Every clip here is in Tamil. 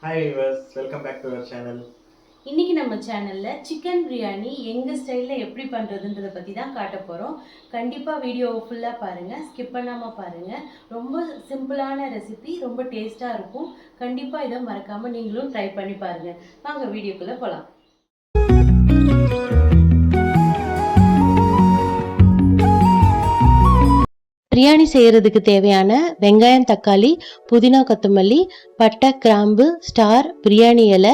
Hi viewers, welcome back to our channel. இன்னைக்கு நம்ம சேனல்ல சிக்கன் பிரியாணி எங்க ஸ்டைல்ல எப்படி பண்றதுன்றத பத்தி தான் காட்ட போறோம். கண்டிப்பா வீடியோவை ஃபுல்லா பாருங்க, ஸ்கிப் பண்ணாம பாருங்க. ரொம்ப சிம்பிளான ரெசிபி, ரொம்ப டேஸ்டா இருக்கும். கண்டிப்பா இதை மறக்காம நீங்களும் ட்ரை பண்ணி பாருங்க. வாங்க வீடியோக்குள்ள போலாம். பிரியாணி செய்யறதுக்கு தேவையான வெங்காயம், தக்காளி, புதினா, கொத்தமல்லி, பட்டை, கிராம்பு, ஸ்டார், பிரியாணி இலை,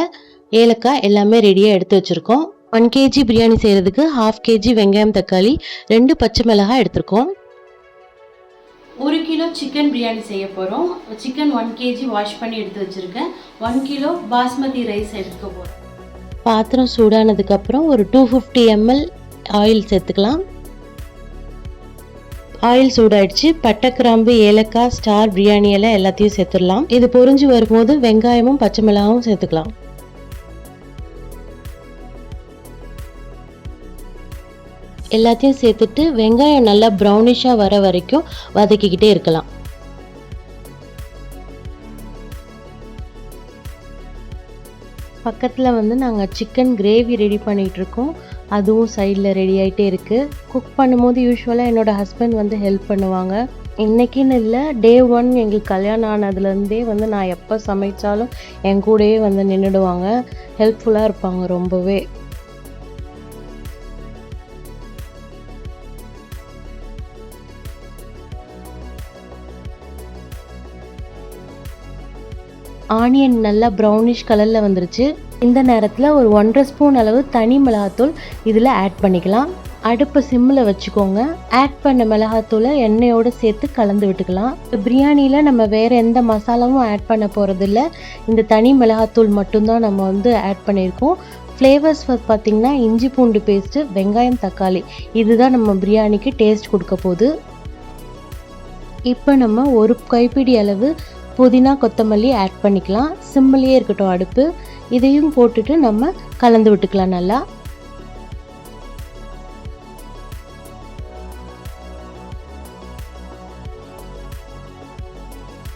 ஏலக்காய் எல்லாமே ரெடியாக எடுத்து வச்சுருக்கோம். 1 kg பிரியாணி செய்கிறதுக்கு 1/2 kg வெங்காயம், தக்காளி, 2 பச்சை மிளகாய் எடுத்திருக்கோம். 1 கிலோ சிக்கன் பிரியாணி செய்ய போகிறோம். சிக்கன் 1 kg வாஷ் பண்ணி எடுத்து வச்சுருக்கேன். 1 கிலோ பாஸ்மதி ரைஸ் எடுத்துக்க போகிறோம். பாத்திரம் சூடானதுக்கப்புறம் ஒரு 250 ml ஆயில் சேர்த்துக்கலாம். ஆயில் சூடாயிடுச்சு. பட்டை, கிராம்பு, ஏலக்காய், ஸ்டார், பிரியாணி இலை எல்லாத்தையும் சேர்த்துடலாம். இது பொரிஞ்சு வரும்போது வெங்காயமும் பச்சை மிளகாவும் சேர்த்துக்கலாம். எல்லாத்தையும் சேர்த்துட்டு வெங்காயம் நல்லா ப்ரௌனிஷாக வர வரைக்கும் வதக்கிக்கிட்டே இருக்கலாம். பக்கத்தில் வந்து நாங்கள் சிக்கன் கிரேவி ரெடி பண்ணிகிட்ருக்கோம். அதுவும் சைடில் ரெடி ஆகிட்டே இருக்குது. குக் பண்ணும்போது யூஸ்வலாக என்னோடய ஹஸ்பண்ட் வந்து ஹெல்ப் பண்ணுவாங்க. இன்றைக்கின்னு இல்லை, டே 1 எங்களுக்கு கல்யாணம் ஆனதுலேருந்தே வந்து நான் எப்போ சமைச்சாலும் என் கூடயே வந்து நின்றுடுவாங்க. ஹெல்ப்ஃபுல்லாக இருப்பாங்க ரொம்பவே. ஆனியன் நல்லா ப்ரௌனிஷ் கலரில் வந்துருச்சு. இந்த நேரத்தில் ஒரு 1.5 ஸ்பூன் அளவு தனி மிளகாத்தூள் இதில் ஆட் பண்ணிக்கலாம். அடுப்பை சிம்மில் வச்சுக்கோங்க. ஆட் பண்ண மிளகாத்தூளை எண்ணெயோடு சேர்த்து கலந்து விட்டுக்கலாம். பிரியாணியில் நம்ம வேறு எந்த மசாலாவும் ஆட் பண்ண போகிறதில்ல. இந்த தனி மிளகாத்தூள் மட்டும்தான் நம்ம வந்து ஆட் பண்ணியிருக்கோம். ஃப்ளேவர்ஸ் பார்த்திங்கன்னா இஞ்சி பூண்டு பேஸ்ட்டு, வெங்காயம், தக்காளி, இதுதான் நம்ம பிரியாணிக்கு டேஸ்ட் கொடுக்க போகுது. இப்போ நம்ம ஒரு கைப்பிடி அளவு புதினா, கொத்தமல்லி ஆட் பண்ணிக்கலாம். சிம்மிலேயே இருக்கட்டும் அடுப்பு. இதையும் போட்டுட்டு நம்ம கலந்து விட்டுக்கலாம் நல்லா.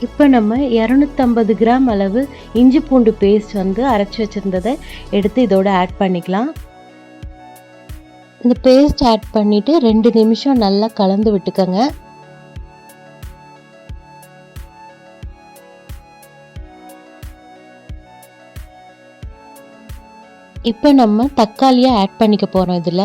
இப்போ நம்ம 250 கிராம் அளவு இஞ்சி பூண்டு பேஸ்ட் வந்து அரைச்சி வச்சுருந்ததை எடுத்து இதோட ஆட் பண்ணிக்கலாம். இந்த பேஸ்ட் ஆட் பண்ணிவிட்டு 2 நிமிஷம் நல்லா கலந்து விட்டுக்கோங்க. இப்போ நம்ம தக்காளியை ஆட் பண்ணிக்க போகிறோம். இதில்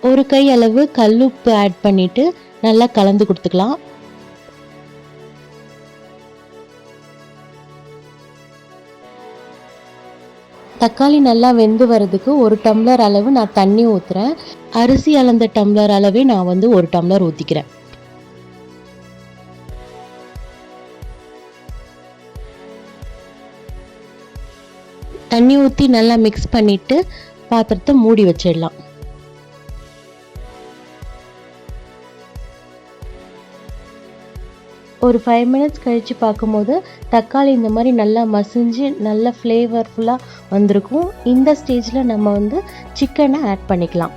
ஒரு கை அளவு கல்லுப்பு ஆட் பண்ணிட்டு நல்லா கலந்து கொடுத்துக்கலாம். தக்காளி நல்லா வெந்து வர்றதுக்கு 1 டம்ளர் அளவு நான் தண்ணி ஊற்றுறேன். அரிசி அளந்த டம்ளர் அளவே நான் வந்து 1 டம்ளர் ஊற்றிக்கிறேன். தண்ணி ஊற்றி நல்லா மிக்ஸ் பண்ணிவிட்டு பாத்திரத்தை மூடி வச்சிடலாம். ஒரு 5 மினிட்ஸ் கழித்து பார்க்கும்போது தக்காளி இந்த மாதிரி நல்லா மசிஞ்சு நல்ல ஃப்ளேவர்ஃபுல்லாக வந்திருக்கும். இந்த ஸ்டேஜில் நம்ம வந்து சிக்கனை ஆட் பண்ணிக்கலாம்.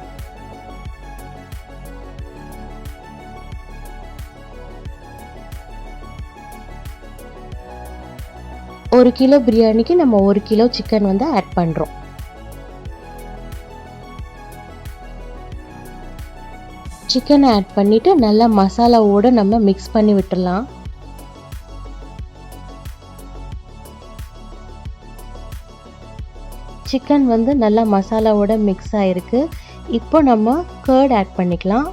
ஒரு கிலோ பிரியாணிக்கு நம்ம 1 கிலோ சிக்கன் வந்து ஆட் பண்ணுறோம். சிக்கனை ஆட் பண்ணிவிட்டு நல்லா மசாலாவோடு நம்ம மிக்ஸ் பண்ணி விட்டுடலாம். சிக்கன் வந்து நல்லா மசாலாவோட மிக்ஸ் ஆகிருக்கு. இப்போ நம்ம கர்ட் ஆட் பண்ணிக்கலாம்.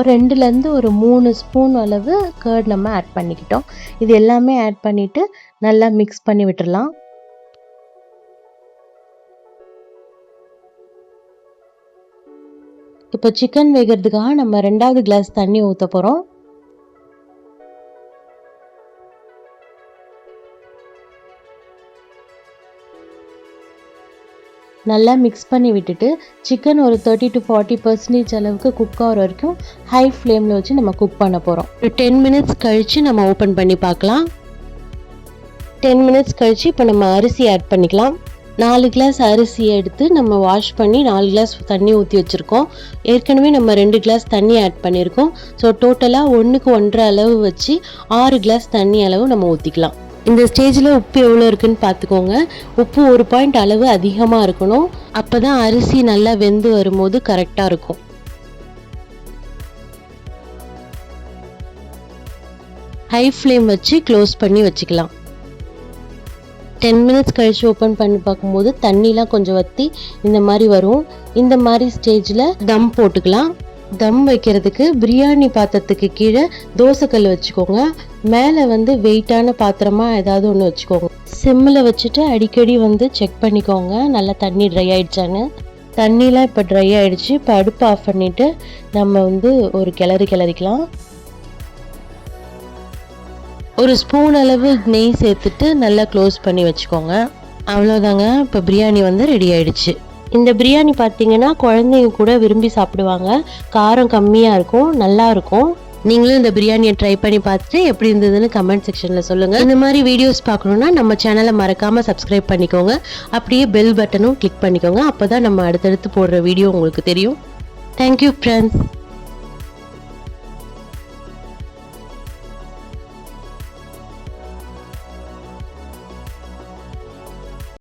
2லேருந்து ஒரு 3 ஸ்பூன் அளவு கர்ட் நம்ம ஆட் பண்ணிக்கிட்டோம். இது எல்லாமே ஆட் பண்ணிவிட்டு நல்லா மிக்ஸ் பண்ணி விட்டுடலாம். இப்போ சிக்கன் வேகிறதுக்காக நம்ம 2வது கிளாஸ் தண்ணி ஊற்ற போகிறோம். நல்லா மிக்ஸ் பண்ணி விட்டுட்டு சிக்கன் ஒரு 30 to 40% அளவுக்கு குக் ஆகிற வரைக்கும் ஹை ஃப்ளேமில் வச்சு நம்ம குக் பண்ண போகிறோம். ஒரு 10 மினிட்ஸ் கழித்து நம்ம ஓப்பன் பண்ணி பார்க்கலாம். 10 மினிட்ஸ் கழித்து இப்போ நம்ம அரிசி ஆட் பண்ணிக்கலாம். 4 கிளாஸ் அரிசியை எடுத்து நம்ம வாஷ் பண்ணி 4 கிளாஸ் தண்ணி ஊற்றி வச்சுருக்கோம். ஏற்கனவே நம்ம 2 கிளாஸ் தண்ணி ஆட் பண்ணியிருக்கோம். ஸோ டோட்டலாக 1க்கு 1.5 அளவு வச்சு 6 கிளாஸ் தண்ணி அளவு நம்ம ஊற்றிக்கலாம். இந்த ஸ்டேஜில் உப்பு எவ்வளோ இருக்குன்னு பார்த்துக்கோங்க. உப்பு 1 பாயிண்ட் அளவு அதிகமாக இருக்கணும். அப்போ தான் அரிசி நல்லா வெந்து வரும்போது கரெக்டாக இருக்கும். ஹை ஃப்ளேம் வச்சு க்ளோஸ் பண்ணி வச்சுக்கலாம். 10 மினிட்ஸ் கழிச்சு ஓப்பன் பண்ணி பார்க்கும்போது தண்ணிலாம் கொஞ்சம் வற்றி இந்த மாதிரி வரும். இந்த மாதிரி ஸ்டேஜில் தம் போட்டுக்கலாம். தம் வைக்கிறதுக்கு பிரியாணி பாத்திரத்துக்கு கீழே தோசைக்கல் வச்சுக்கோங்க. மேலே வெயிட்டான பாத்திரமா ஏதாவது ஒன்று வச்சுக்கோங்க. சிம்மில் வச்சுட்டு அடிக்கடி செக் பண்ணிக்கோங்க நல்லா தண்ணி ட்ரை ஆயிடுச்சான்னு. தண்ணிலாம் இப்போ ட்ரை ஆயிடுச்சு. இப்போ அடுப்பு ஆஃப் பண்ணிவிட்டு நம்ம ஒரு கிளறிக்கலாம். ஒரு ஸ்பூன் அளவு நெய் சேர்த்துட்டு நல்லா க்ளோஸ் பண்ணி வச்சுக்கோங்க. அவ்வளோதாங்க, இப்போ பிரியாணி ரெடி ஆயிடுச்சு. இந்த பிரியாணி பார்த்தீங்கன்னா குழந்தைங்க கூட விரும்பி சாப்பிடுவாங்க. காரம் கம்மியாக இருக்கும், நல்லா இருக்கும். நீங்களும் இந்த பிரியாணியை ட்ரை பண்ணி பார்த்துட்டு எப்படி இருந்ததுன்னு கமெண்ட் செக்ஷனில் சொல்லுங்கள். இந்த மாதிரி வீடியோஸ் பார்க்கணுன்னா நம்ம சேனலை மறக்காமல் சப்ஸ்கிரைப் பண்ணிக்கோங்க. அப்படியே பெல் பட்டனும் கிளிக் பண்ணிக்கோங்க. அப்போ தான் நம்ம அடுத்தடுத்து போடுற வீடியோ உங்களுக்கு தெரியும். Thank you friends.